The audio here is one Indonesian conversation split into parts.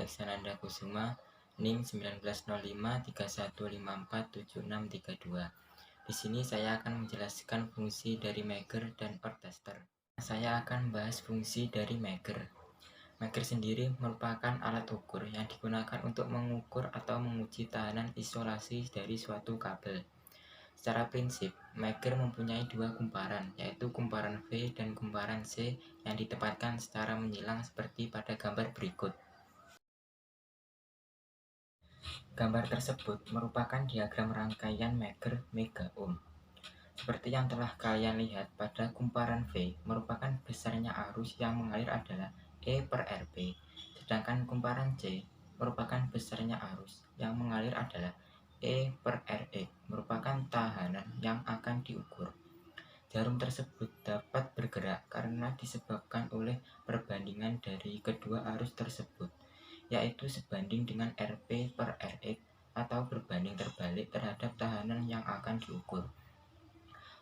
Laksananda Kusuma, NIM 190531547632. Di sini saya akan menjelaskan fungsi dari Megger dan Orchester. Saya akan bahas fungsi dari Megger. Megger sendiri merupakan alat ukur yang digunakan untuk mengukur atau menguji tahanan isolasi dari suatu kabel. Secara prinsip, Megger mempunyai dua kumparan, yaitu kumparan V dan kumparan C yang ditempatkan secara menyilang seperti pada gambar berikut. Gambar tersebut merupakan diagram rangkaian Megger megaohm. Seperti yang telah kalian lihat, pada kumparan V merupakan besarnya arus yang mengalir adalah E per Rp, sedangkan kumparan C merupakan besarnya arus yang mengalir adalah E per Re, merupakan tahanan yang akan diukur. Jarum tersebut dapat bergerak karena disebabkan oleh perbandingan dari kedua arus tersebut, yaitu sebanding dengan Rp per Rx atau berbanding terbalik terhadap tahanan yang akan diukur.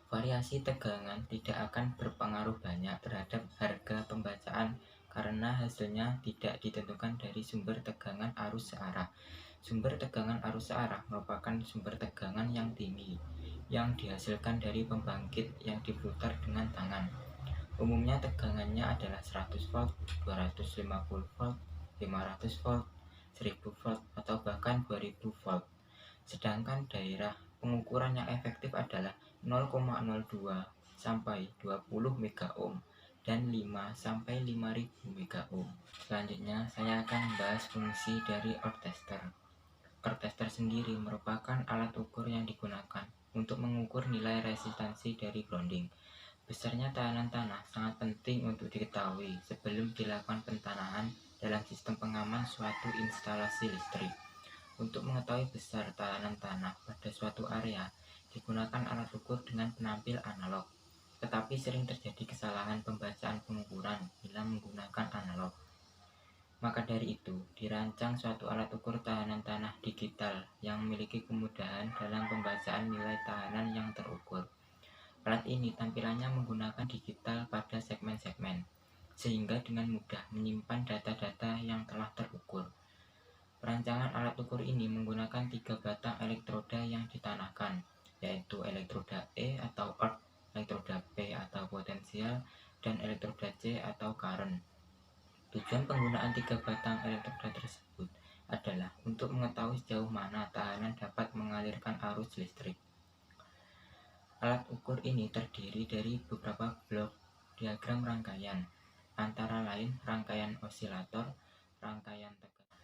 Variasi tegangan tidak akan berpengaruh banyak terhadap harga pembacaan karena hasilnya tidak ditentukan dari sumber tegangan arus searah. Sumber tegangan arus searah merupakan sumber tegangan yang tinggi yang dihasilkan dari pembangkit yang diputar dengan tangan. Umumnya tegangannya adalah 100 volt, 250 volt, 500 volt, 1000 volt, atau bahkan 2000 volt. Sedangkan daerah pengukuran yang efektif adalah 0,02 sampai 20 megaohm dan 5 sampai 5000 megaohm. Selanjutnya saya akan membahas fungsi dari Orchester. Orchester sendiri merupakan alat ukur yang digunakan untuk mengukur nilai resistansi dari grounding. Besarnya tahanan tanah sangat penting untuk diketahui sebelum dilakukan pentanahan dalam sistem pengaman suatu instalasi listrik. Untuk mengetahui besar tahanan tanah pada suatu area, digunakan alat ukur dengan penampil analog. Tetapi sering terjadi kesalahan pembacaan pengukuran bila menggunakan analog. Maka dari itu, dirancang suatu alat ukur tahanan tanah digital yang memiliki kemudahan dalam pembacaan nilai tahanan yang terukur. Alat ini tampilannya menggunakan digital pada segmen-segmen, sehingga dengan mudah menyimpan data-data yang telah terukur. Perancangan alat ukur ini menggunakan 3 batang elektroda yang ditanahkan, yaitu elektroda E atau earth, elektroda P atau potensial, dan elektroda C atau current. Tujuan penggunaan 3 batang elektroda tersebut adalah untuk mengetahui sejauh mana tahanan dapat mengalirkan arus listrik. Alat ukur ini terdiri dari beberapa blok diagram rangkaian, antara lain rangkaian osilator, rangkaian tegangan.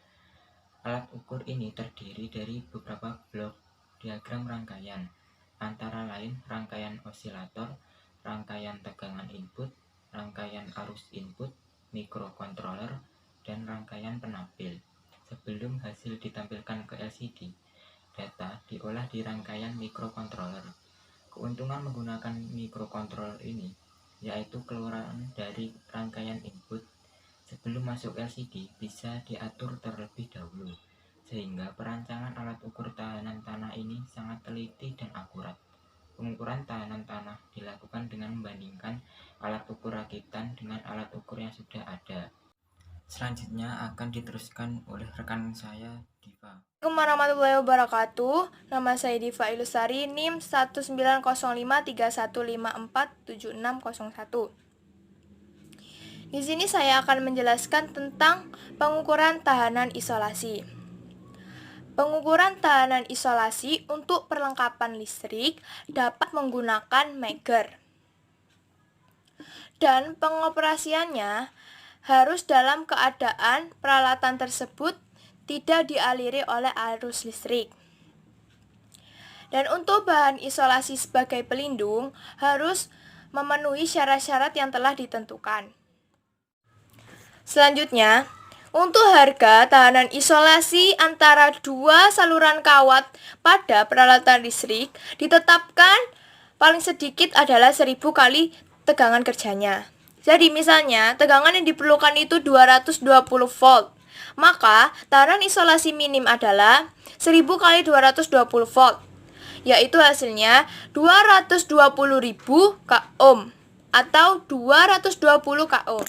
Alat ukur ini terdiri dari beberapa blok diagram rangkaian, antara lain rangkaian osilator, rangkaian tegangan input, rangkaian arus input, mikrokontroler, dan rangkaian penampil. Sebelum hasil ditampilkan ke LCD, data diolah di rangkaian mikrokontroler. Keuntungan menggunakan mikrokontroler ini yaitu keluaran dari rangkaian input sebelum masuk LCD bisa diatur terlebih dahulu, sehingga perancangan alat ukur tahanan tanah ini sangat teliti dan akurat. Pengukuran tahanan tanah dilakukan dengan membandingkan alat ukur rakitan dengan alat ukur yang sudah ada. Selanjutnya akan diteruskan oleh rekan saya, Diva. Assalamualaikum warahmatullahi wabarakatuh. Nama saya Diva Ilusari, NIM 190531547601. Di sini saya akan menjelaskan tentang pengukuran tahanan isolasi. Pengukuran tahanan isolasi untuk perlengkapan listrik dapat menggunakan Megger. Dan pengoperasiannya harus dalam keadaan peralatan tersebut tidak dialiri oleh arus listrik. Dan untuk bahan isolasi sebagai pelindung harus memenuhi syarat-syarat yang telah ditentukan. Selanjutnya, untuk harga tahanan isolasi antara dua saluran kawat pada peralatan listrik ditetapkan paling sedikit adalah 1000 kali tegangan kerjanya. Jadi misalnya tegangan yang diperlukan itu 220 volt. Maka tahanan isolasi minim adalah 1000 kali 220 volt, yaitu hasilnya 220.000 ohm atau 220 ohm.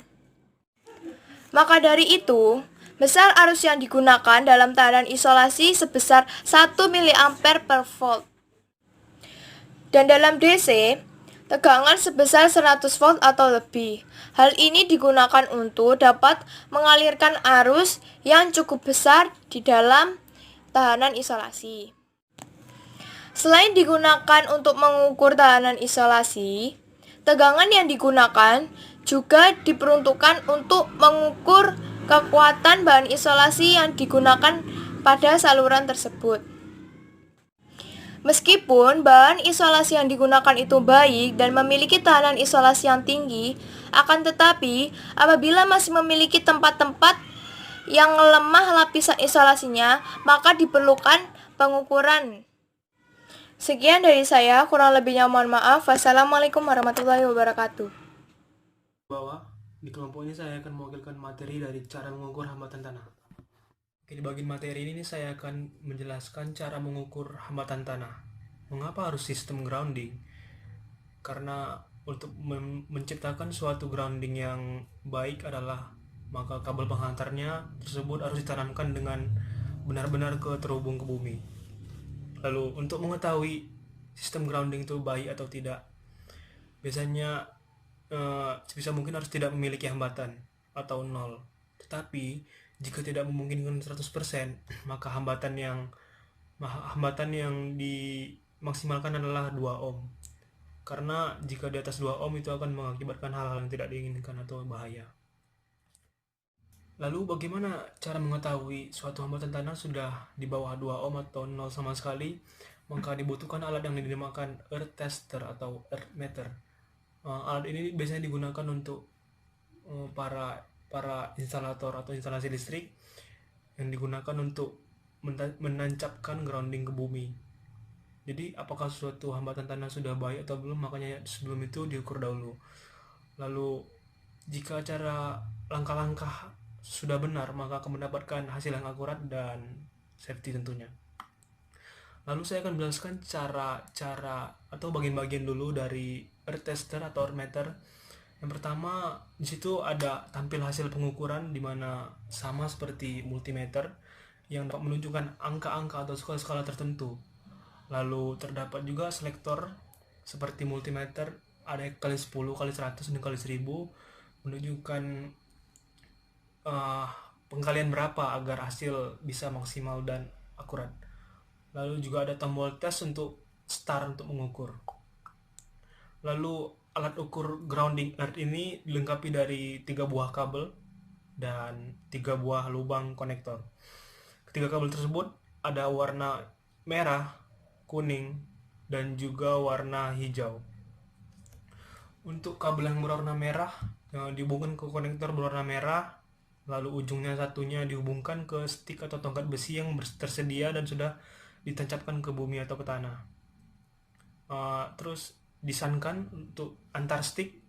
Maka dari itu, Besar arus yang digunakan dalam tahanan isolasi sebesar 1 mA per volt. Dan dalam DC, tegangan sebesar 100 volt atau lebih. Hal ini digunakan untuk dapat mengalirkan arus yang cukup besar di dalam tahanan isolasi. Selain digunakan untuk mengukur tahanan isolasi, tegangan yang digunakan juga diperuntukkan untuk mengukur kekuatan bahan isolasi yang digunakan pada saluran tersebut. Meskipun bahan isolasi yang digunakan itu baik dan memiliki tahanan isolasi yang tinggi, akan tetapi apabila masih memiliki tempat-tempat yang lemah lapisan isolasinya, maka diperlukan pengukuran. Sekian dari saya, kurang lebihnya mohon maaf. Wassalamualaikum warahmatullahi wabarakatuh. Bawah, di kelompok ini saya akan mewakilkan materi dari cara mengukur hambatan tanah. Oke, di bagian materi ini saya akan menjelaskan cara mengukur hambatan tanah. Mengapa harus sistem grounding? Karena untuk menciptakan suatu grounding yang baik adalah maka kabel penghantarnya tersebut harus ditanamkan dengan benar-benar terhubung ke bumi. Lalu untuk mengetahui sistem grounding itu baik atau tidak, biasanya sebisa mungkin harus tidak memiliki hambatan atau nol. Tetapi jika tidak memungkinkan 100%, maka hambatan yang dimaksimalkan adalah 2 ohm. Karena jika di atas 2 ohm itu akan mengakibatkan hal-hal yang tidak diinginkan atau bahaya. Lalu bagaimana cara mengetahui suatu hambatan tanah sudah di bawah 2 ohm atau 0 sama sekali? Maka dibutuhkan alat yang dinamakan earth tester atau earth meter. Alat ini biasanya digunakan untuk para instalator atau instalasi listrik yang digunakan untuk menancapkan grounding ke bumi. Jadi apakah suatu hambatan tanah sudah baik atau belum, makanya sebelum itu diukur dahulu. Lalu jika cara langkah-langkah sudah benar, maka akan mendapatkan hasil yang akurat dan safety tentunya. Lalu saya akan menjelaskan cara atau bagian-bagian dulu dari earth tester atau earth meter. Yang pertama, di situ ada tampil hasil pengukuran di mana sama seperti multimeter yang dapat menunjukkan angka-angka atau skala-skala tertentu. Lalu terdapat juga selektor seperti multimeter, ada kali 10, kali 100, dan kali 1000 menunjukkan pengkalian berapa agar hasil bisa maksimal dan akurat. Lalu juga ada tombol tes untuk start untuk mengukur. Lalu alat ukur grounding earth ini dilengkapi dari 3 buah kabel dan 3 buah lubang konektor. Ketiga kabel tersebut ada warna merah, kuning, dan juga warna hijau. Untuk kabel yang berwarna merah dihubungkan ke konektor berwarna merah, lalu ujungnya satunya dihubungkan ke stick atau tongkat besi yang tersedia dan sudah ditancapkan ke bumi atau ke tanah. Terus disankan untuk antar stick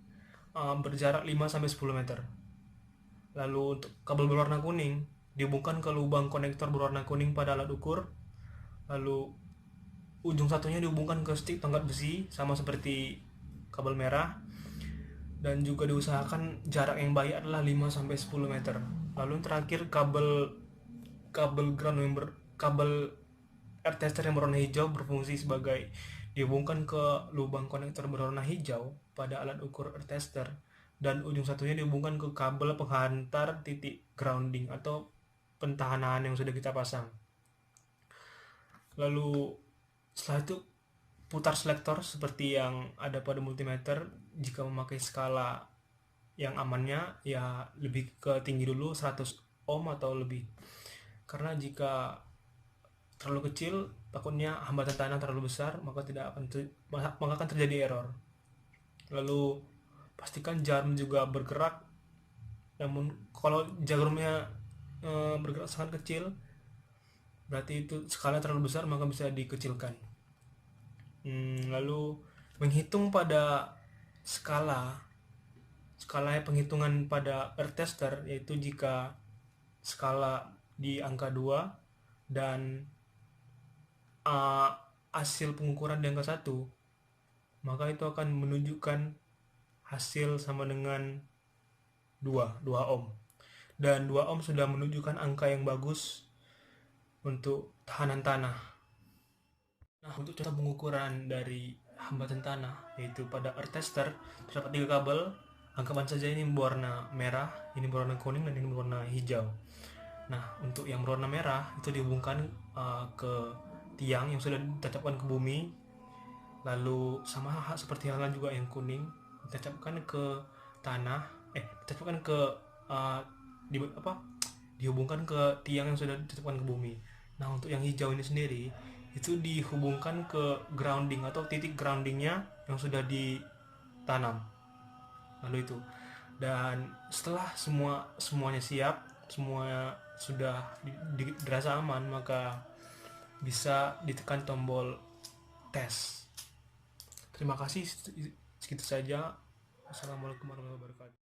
berjarak 5-10 meter. Lalu untuk kabel berwarna kuning dihubungkan ke lubang konektor berwarna kuning pada alat ukur. Lalu ujung satunya dihubungkan ke stick tongkat besi sama seperti kabel merah. Dan juga diusahakan jarak yang baik adalah 5-10 meter. Lalu yang terakhir kabel earth tester yang berwarna hijau berfungsi sebagai dihubungkan ke lubang konektor berwarna hijau pada alat ukur earth tester dan ujung satunya dihubungkan ke kabel penghantar titik grounding atau pentahanan yang sudah kita pasang. Lalu setelah itu putar selektor seperti yang ada pada multimeter. Jika memakai skala yang amannya ya lebih ke tinggi dulu 100 ohm atau lebih. Karena jika terlalu kecil takutnya hambatan tanah terlalu besar maka akan terjadi error. Lalu pastikan jarum juga bergerak. Namun kalau jarumnya bergerak sangat kecil berarti itu skala terlalu besar maka bisa dikecilkan. Lalu menghitung pada skala penghitungan pada earth tester, yaitu jika skala di angka 2 dan hasil pengukuran di angka 1, maka itu akan menunjukkan hasil sama dengan 2 ohm. dan 2 ohm sudah menunjukkan angka yang bagus untuk tahanan tanah. Nah, untuk contoh pengukuran dari hambatan tanah, yaitu pada earth tester terdapat 3 kabel. Anggapkan saja ini berwarna merah, ini berwarna kuning, dan ini berwarna hijau. Nah, untuk yang berwarna merah itu dihubungkan ke tiang yang sudah ditancapkan ke bumi. Lalu sama seperti halnya juga yang kuning, ditancapkan ke tanah, ditancapkan ke dihubungkan ke tiang yang sudah ditancapkan ke bumi. Nah, untuk yang hijau ini sendiri itu dihubungkan ke grounding atau titik groundingnya yang sudah ditanam. Lalu itu, dan setelah semuanya siap, semua sudah dirasa aman, maka bisa ditekan tombol tes. Terima kasih, segitu saja. Assalamualaikum warahmatullahi wabarakatuh.